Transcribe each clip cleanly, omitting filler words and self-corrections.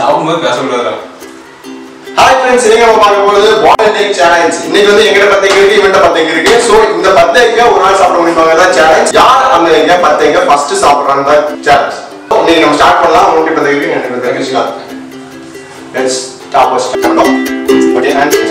சாப்பிடும்போது பேசக்கூடாது. Hi friends, இன்னைக்கு நம்ம பார்க்க போறது பாயில் எக் சேலஞ்ச். இன்னைக்கு வந்து எங்கிட்ட 10 எக் இருக்கு, இவன்ட்ட 10 எக் இருக்கு. சோ இந்த 10 எக் ஒரு நாள் சாப்பிட முடியுமாங்க தான் சேலஞ்ச். யார் அந்த எக் 10 எக் ஃபர்ஸ்ட் சாப்பிடுறாங்க தான் சேலஞ்ச். இன்னைக்கு நம்ம ஸ்டார்ட் பண்ணலாம். உங்களுக்கு 10 எக் இருக்கு, எனக்கு 10 எக் இருக்கு. லெட்ஸ் ஸ்டார்ட் பண்ணலாம். ஓகே அண்ட்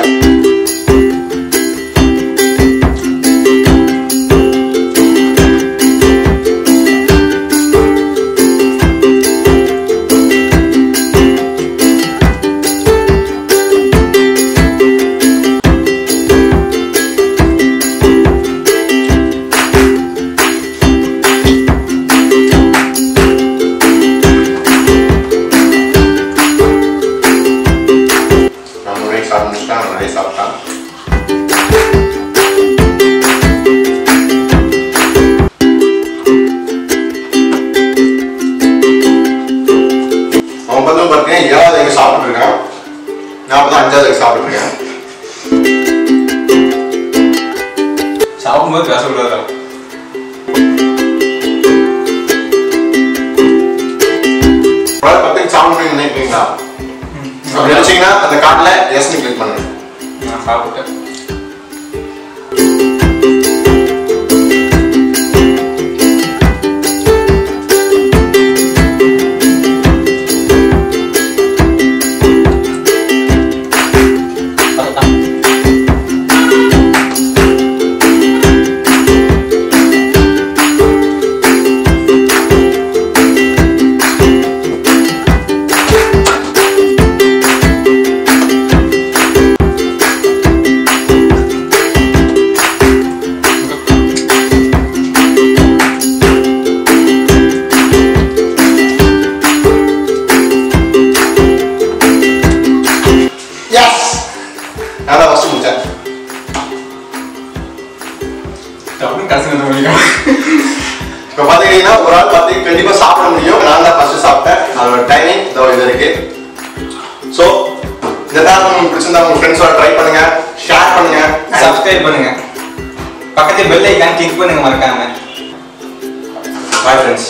சாப்பிடும்போது பேசக்கூடாது. சாப்பிடணும்னு நினைக்கிறீங்களா? அப்படி நினைச்சீங்கன்னா அந்த கார்டுல எஸ் கிளிக் பண்ணுங்க. நான் சாப்பிட்டேன். இப்போ பார்த்தீங்கன்னா ஒரு ஆள் பார்த்து கண்டிப்பாக சாப்பிட முடியும். நான் தான் ஃபர்ஸ்ட் சாப்பிட்டேன். அதோட டைமிங் இது இருக்கு. ஸோ இந்த நேரம் உங்களுக்கு பிடிச்சிருந்தா உங்க ஃப்ரெண்ட்ஸோட ட்ரை பண்ணுங்க, ஷேர் பண்ணுங்க, சப்ஸ்கிரைப் பண்ணுங்க, பக்கத்துல பெல் ஐகான் கிளிக் பண்ணுங்க மறக்காம. Bye friends.